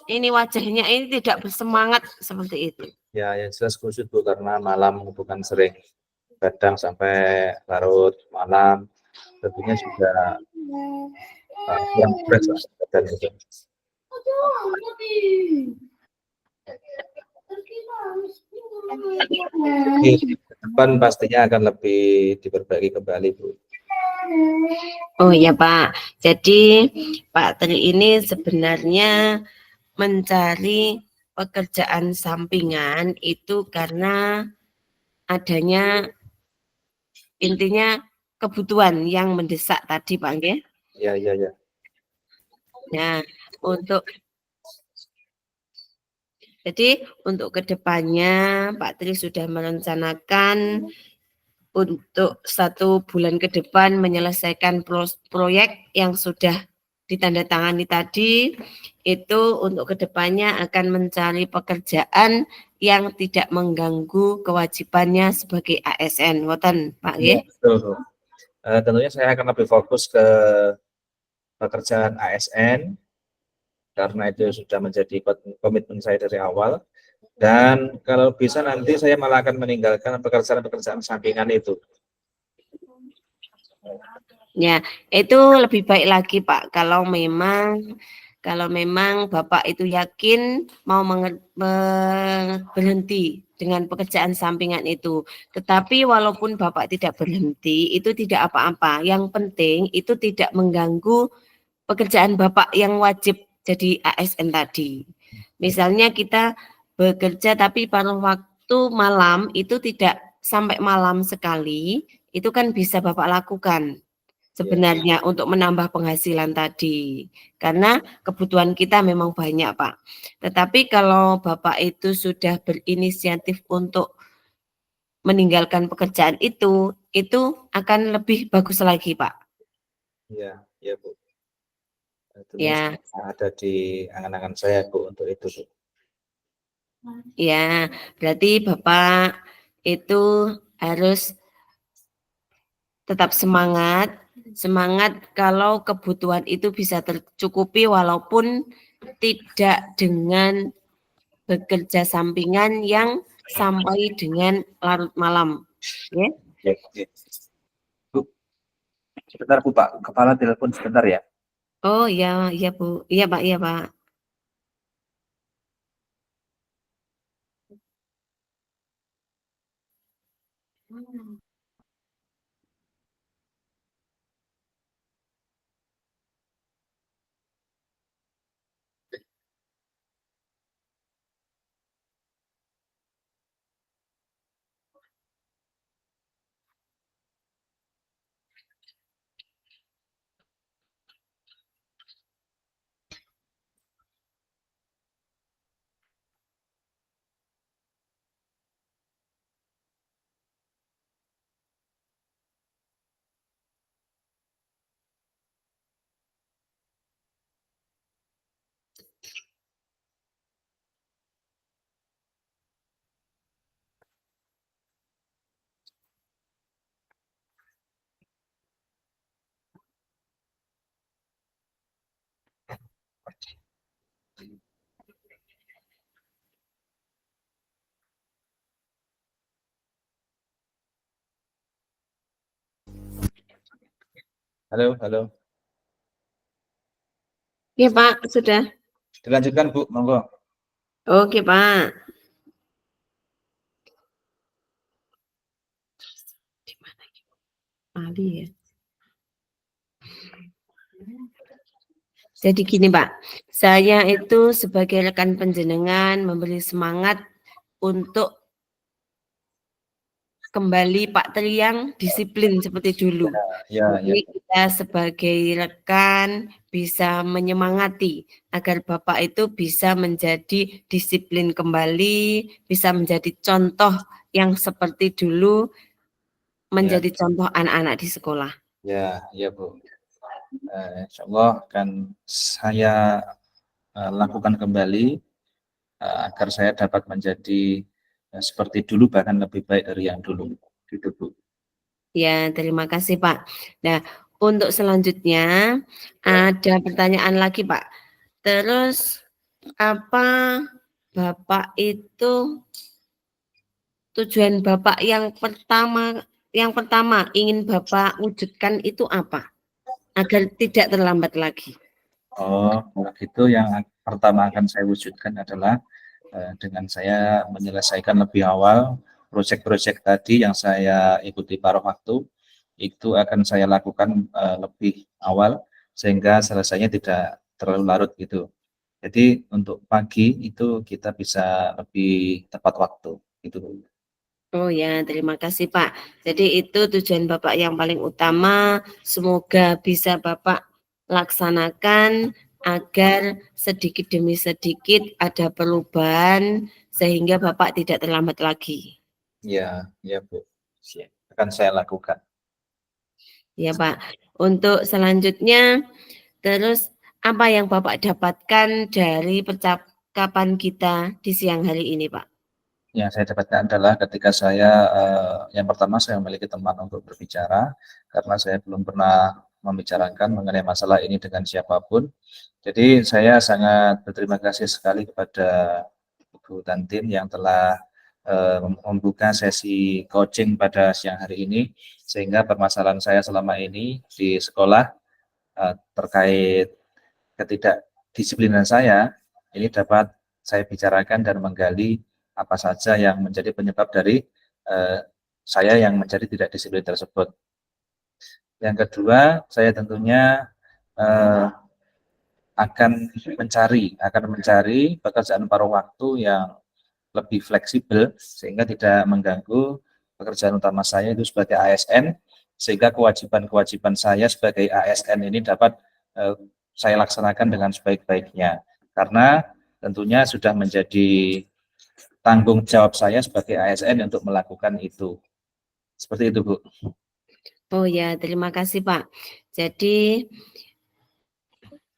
ini wajahnya ini tidak bersemangat seperti itu. ya yang jelas khusus Bu karena malam bukan sering, kadang sampai larut malam, tentunya juga kurang fresh lah badan itu. Jadi ke depan pastinya akan lebih diperbaiki kembali Bu. Oh iya Pak, jadi Pak Tri ini sebenarnya mencari pekerjaan sampingan itu karena adanya intinya kebutuhan yang mendesak tadi Pak nggih. Ya, ya, ya. Nah, untuk untuk kedepannya Pak Tri sudah merencanakan untuk 1 bulan ke depan menyelesaikan proyek yang sudah ditandatangani tadi, itu untuk kedepannya akan mencari pekerjaan yang tidak mengganggu kewajibannya sebagai ASN. Ngoten, Pak Ya, nggih? betul, Bu. Tentunya saya akan lebih fokus ke pekerjaan ASN karena itu sudah menjadi komitmen saya dari awal, dan kalau bisa nanti saya malah akan meninggalkan pekerjaan-pekerjaan sampingan itu. Ya, itu lebih baik lagi Pak kalau memang Bapak itu yakin mau berhenti dengan pekerjaan sampingan itu. Tetapi walaupun Bapak tidak berhenti, itu tidak apa-apa. Yang penting itu tidak mengganggu pekerjaan Bapak yang wajib jadi ASN tadi. Misalnya kita bekerja tapi pada waktu malam itu tidak sampai malam sekali, itu kan bisa Bapak lakukan Ya, sebenarnya untuk menambah penghasilan tadi. Karena kebutuhan kita memang banyak, Pak. Tetapi kalau Bapak itu sudah berinisiatif untuk meninggalkan pekerjaan itu akan lebih bagus lagi, Pak. ya, ya Bu. Tentunya Ya, ada di angan-angan saya Bu untuk itu Bu. ya. Berarti Bapak itu harus tetap semangat. Semangat kalau kebutuhan itu bisa tercukupi walaupun tidak dengan bekerja sampingan yang sampai dengan larut malam. Ya. Ya, ya. Bu, sebentar Bu Pak, kepala telepon sebentar ya. Oh iya, iya Bu. Iya Pak, iya Pak. Halo, halo. Ya Pak, sudah. Dilanjutkan Bu, monggo. Oke Pak. Di mana Ali ya? Jadi gini Pak, saya itu sebagai rekan panjenengan memberi semangat untuk kembali Pak Tri yang disiplin seperti dulu. Ya, ya. Jadi kita sebagai rekan bisa menyemangati agar Bapak itu bisa menjadi disiplin kembali, bisa menjadi contoh yang seperti dulu, menjadi contoh anak-anak di sekolah. Ya, ya Bu. Insya Allah akan saya lakukan kembali agar saya dapat menjadi seperti dulu bahkan lebih baik dari yang dulu. Gitu Bu. Ya, terima kasih Pak. Nah, untuk selanjutnya ada pertanyaan lagi Pak. Terus apa Bapak itu tujuan Bapak yang pertama ingin Bapak wujudkan itu apa? Agar tidak terlambat lagi. Oh, kalau gitu yang pertama akan saya wujudkan adalah dengan saya menyelesaikan lebih awal proyek-proyek tadi yang saya ikuti paruh waktu, itu akan saya lakukan lebih awal sehingga selesainya tidak terlalu larut gitu. Jadi untuk pagi itu kita bisa lebih tepat waktu gitu. Oh ya, terima kasih Pak. Jadi itu tujuan Bapak yang paling utama. Semoga bisa Bapak laksanakan agar sedikit demi sedikit ada perubahan sehingga Bapak tidak terlambat lagi. Ya, ya Bu. Siap. Akan saya lakukan. Ya Pak. Untuk selanjutnya, terus apa yang Bapak dapatkan dari percakapan kita di siang hari ini Pak? Yang saya dapatkan adalah ketika saya yang pertama saya memiliki teman untuk berbicara karena saya belum pernah membicarakan mengenai masalah ini dengan siapapun. Jadi saya sangat berterima kasih sekali kepada Ibu Tantin yang telah membuka sesi coaching pada siang hari ini sehingga permasalahan saya selama ini di sekolah terkait ketidakdisiplinan saya ini dapat saya bicarakan dan menggali apa saja yang menjadi penyebab dari saya yang menjadi tidak disiplin tersebut. Yang kedua, saya tentunya akan mencari pekerjaan paruh waktu yang lebih fleksibel sehingga tidak mengganggu pekerjaan utama saya itu sebagai ASN, sehingga kewajiban-kewajiban saya sebagai ASN ini dapat saya laksanakan dengan sebaik-baiknya. Karena tentunya sudah menjadi tanggung jawab saya sebagai ASN untuk melakukan itu. Seperti itu, Bu. Oh ya, terima kasih Pak. Jadi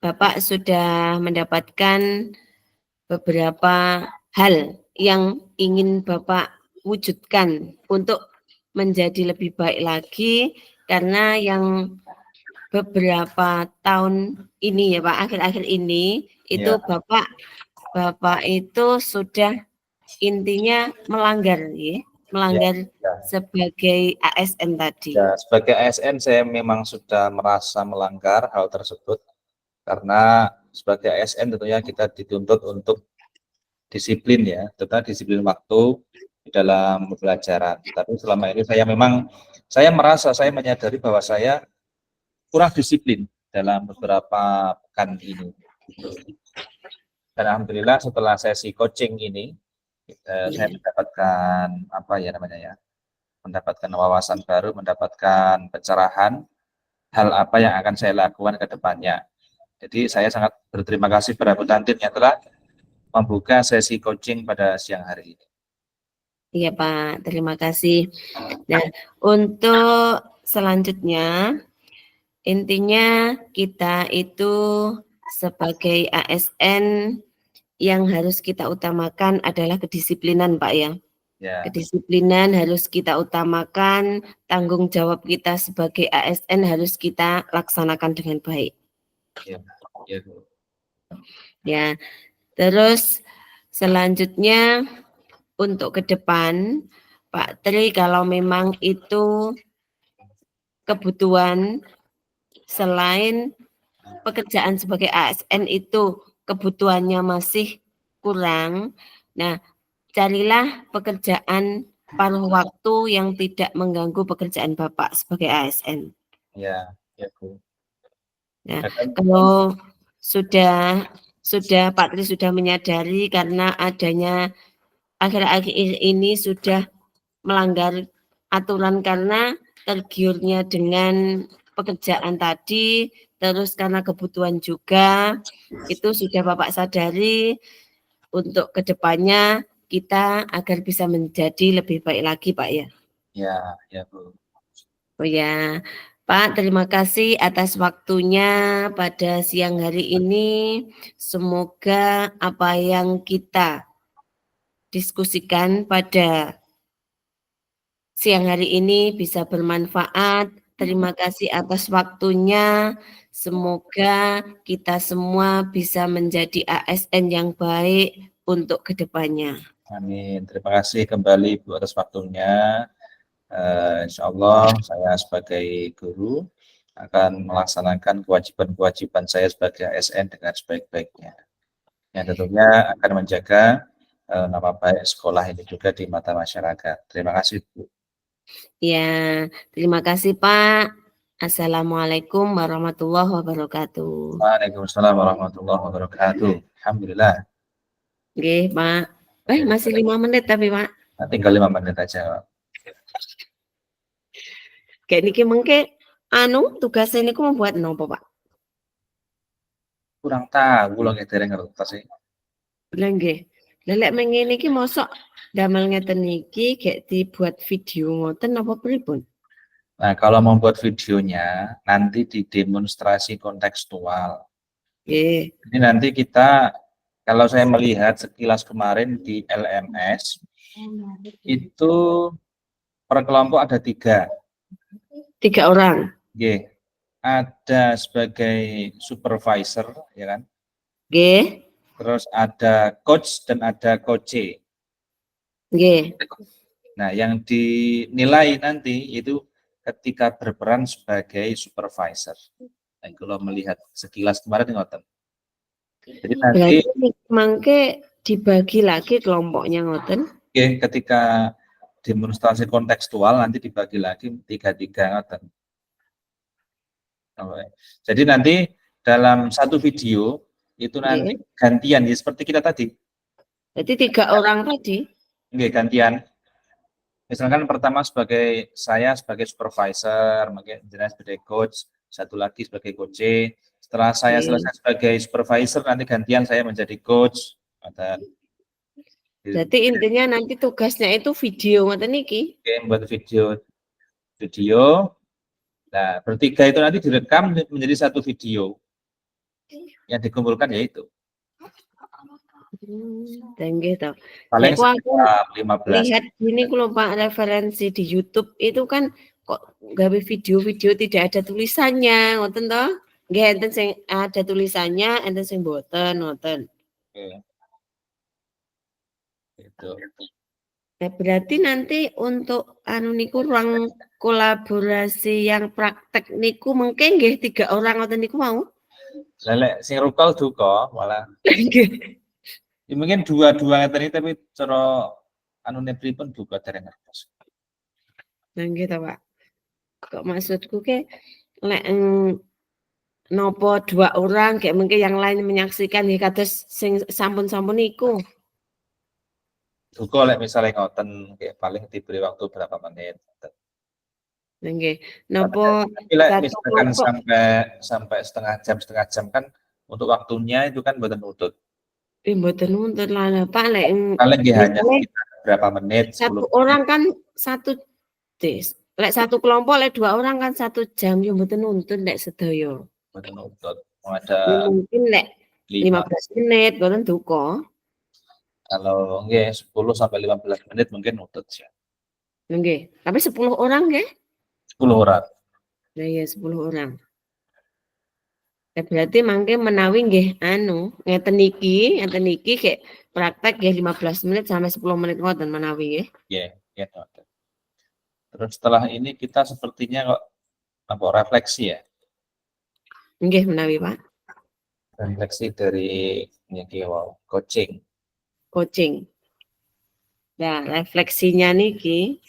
Bapak sudah mendapatkan beberapa hal yang ingin Bapak wujudkan untuk menjadi lebih baik lagi karena yang beberapa tahun ini ya Pak, akhir-akhir ini itu Ya. Bapak itu sudah intinya melanggar ya, melanggar Ya. sebagai ASN tadi. Ya, sebagai ASN saya memang sudah merasa melanggar hal tersebut karena sebagai ASN tentunya kita dituntut untuk disiplin ya, tetap disiplin waktu di dalam pembelajaran. Tapi selama ini saya merasa saya menyadari bahwa saya kurang disiplin dalam beberapa pekan ini. Dan alhamdulillah setelah sesi coaching ini saya mendapatkan mendapatkan wawasan baru, mendapatkan pencerahan hal apa yang akan saya lakukan ke depannya. Jadi saya sangat berterima kasih kepada Bu Tantin yang telah membuka sesi coaching pada siang hari ini. Iya Pak, terima kasih. Nah, untuk selanjutnya, intinya kita itu sebagai ASN yang harus kita utamakan adalah kedisiplinan Pak ya. Ya, Kedisiplinan harus kita utamakan, tanggung jawab kita sebagai ASN harus kita laksanakan dengan baik. ya, ya, Bu. Ya, terus selanjutnya untuk ke depan, Pak Tri, kalau memang itu kebutuhan selain pekerjaan sebagai ASN itu kebutuhannya masih kurang, nah carilah pekerjaan paruh waktu yang tidak mengganggu pekerjaan Bapak sebagai ASN. Ya, ya Bu. Nah, Ya kan? kalau sudah Pak Tri sudah menyadari karena adanya akhir-akhir ini sudah melanggar aturan karena tergiurnya dengan pekerjaan tadi, terus karena kebutuhan juga, itu sudah Bapak sadari untuk kedepannya kita agar bisa menjadi lebih baik lagi Pak ya. Ya, ya Bu. Oh ya, Pak, terima kasih atas waktunya pada siang hari ini. Semoga apa yang kita diskusikan pada siang hari ini bisa bermanfaat. Terima kasih atas waktunya. Semoga kita semua bisa menjadi ASN yang baik untuk kedepannya. Amin. Terima kasih kembali Bu atas waktunya. Insya Allah saya sebagai guru akan melaksanakan kewajiban-kewajiban saya sebagai ASN dengan sebaik-baiknya. Yang tentunya akan menjaga nama baik sekolah ini juga di mata masyarakat. Terima kasih Bu. Ya, terima kasih Pak. Assalamualaikum warahmatullahi wabarakatuh. Waalaikumsalam warahmatullahi wabarakatuh. Alhamdulillah. Oke, Pak. Masih 5 menit tapi Pak. Nah, tinggal 5 menit aja. Kayak niki mengke tugasnya niku membuat nopo Pak? Kurang tahu loh dereng ngertos sih. Bilang nggih. Lelek mengene iki mosok damel ngeten niki kayak dibuat video ngoten apa pripun? Nah, kalau membuat videonya nanti didemonstrasi kontekstual. Nggih. Ini nanti kita, kalau saya melihat sekilas kemarin di LMS, itu per kelompok ada 3. 3 orang. Nggih. Ada sebagai supervisor, ya kan? Nggih. Terus ada coach dan ada coach. Nggih. Nah, yang dinilai nanti itu ketika berperan sebagai supervisor. Nah, kalau melihat sekilas kemarin ngoten. Jadi nanti mangke dibagi lagi kelompoknya ngoten. ketika demonstrasi kontekstual nanti dibagi lagi 3-3 ngoten. Jadi nanti dalam satu video itu nanti gantian ya seperti kita tadi. Jadi 3 orang tadi. Nggih, gantian. Misalkan pertama saya sebagai supervisor, mungkin jelas sebagai coach, satu lagi sebagai coach. Setelah saya selesai sebagai supervisor, nanti gantian saya menjadi coach. Jadi intinya nanti tugasnya itu video ngoten niki. Oke, buat video. Nah, bertiga itu nanti direkam menjadi satu video. Yang dikumpulkan yaitu. Gitu. Paling aku 15. Lihat gini kalau Pak referensi di YouTube itu kan kok gawe video-video tidak ada tulisannya, ngoten toh? Nggih enten sing ada tulisannya, enten sing boten, ngoten. Oke. Itu. Nah, berarti nanti untuk niku ruang kolaborasi yang praktek niku mungkin nggih 3 orang ngoten niku mau. Lelek sing rukol duka malah. Ya, mungkin 2 ngeten tapi cara pripun duka dereng ngertos. Nah gitu Pak. Kok maksudku ke lek nopo 2 orang kayak mungkin yang lain menyaksikan ya kados sing sampun-sampun niku. Duka lek misalnya ngoten kayak paling diberi waktu berapa menit. Nggih. Napa misalkan sampai setengah jam kan untuk waktunya itu kan mboten nutut. Mboten nuntut lah Pak lek Paling hanya berapa menit, 10 satu orang kan 1 des. Lek 1 kelompok lek 2 orang kan 1 jam yo mboten nuntut lek sedaya. Mboten nutut. Ada mungkin lek 15 menit mboten duka. Kalau nggih 10 sampai 15 menit mungkin nutut sih. Nggih. Tapi 10 orang nggih? 10 orang. Nah ya 10 orang. Berarti mangke menawi nggih ngeten niki kayak praktek nggih 15 menit sampai 10 menit ngoten menawi nggih. Nggih, ngoten. Terus setelah ini kita sepertinya kok refleksi ya. Nggih menawi Pak. Refleksi dari niki wow, coaching. Coaching. Nah, refleksinya niki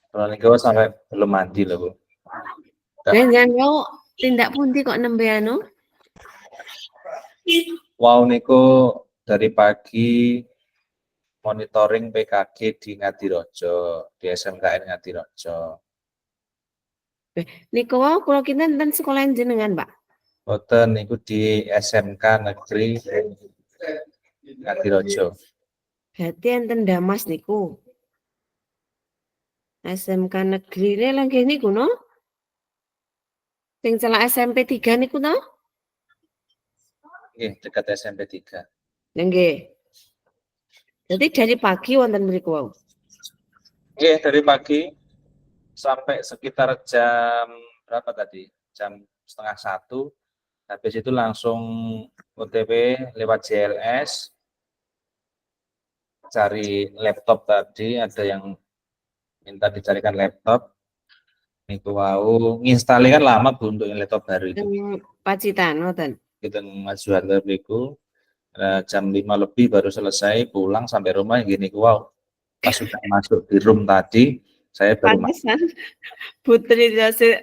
Kalau niku sampai belum mandi loh, Bu. jangan mau tindak pundi kok nembe anu? Wow niku dari pagi monitoring PKG di Ngadirojo, di SMKN Ngadirojo. Niku wau kula kinten enten sekolah jenengan, Pak. Boten niku di SMK Negeri Ngadirojo. Berarti enten Damas niku. SMK Negeri ini lagi niku no? Sing celak SMP 3 niku no? Nggih, dekat SMP 3. Nggih. Jadi dari pagi wonten mriku wau. Nggih, dari pagi sampai sekitar jam berapa tadi? Jam 12:30. Habis itu langsung OTW lewat JLS, cari laptop tadi, ada yang minta dicarikan laptop. Niku wau nginstalnya kan lama Bu untuk yang laptop baru itu. Pacitan wonten. Kita ngajuan niku jam 5 lebih baru selesai, pulang sampai rumah gini wow. Pas sudah masuk di room tadi, saya baru Pantesan Putri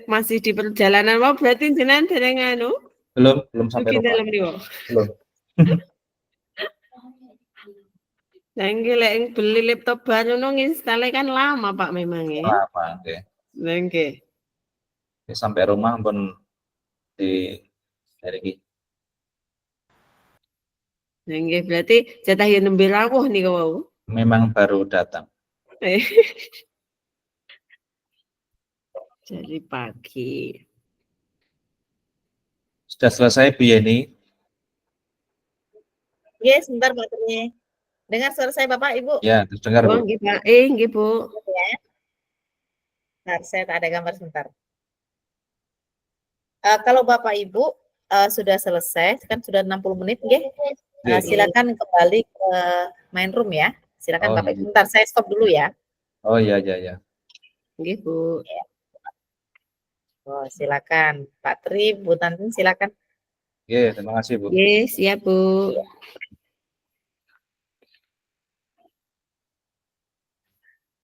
masih di perjalanan. Wah, berarti jenengan dereng anu? belum sampai Di rumah. dalam niku. Belum. Nah, nggih lek beli laptop baru no nginstalnya kan lama Pak memang ya. Lama, oke. Nah, nggih. Sampai rumah pun di hari ini. Nah, nggih berarti jatah yen nembe rawuh niku wau. Memang baru datang. Dari pagi. Sudah selesai Bu Yeni? Yes, sebentar Pak Tri. Dengar suara saya Bapak Ibu? Ya, terdengar Oh, Bu. nggih Pak. Nggih Bu. Ya. Bentar, saya ada gambar sebentar. Kalau Bapak Ibu sudah selesai, kan sudah 60 menit, nggih. Silakan kembali ke main room ya. Silakan Bapak Ibu. Bentar, saya stop dulu ya. Oh iya, iya. Nggih Bu. Oh, silakan Pak Tri, Bu Tantin silakan. Oke, terima kasih Bu. Yes, siap Bu.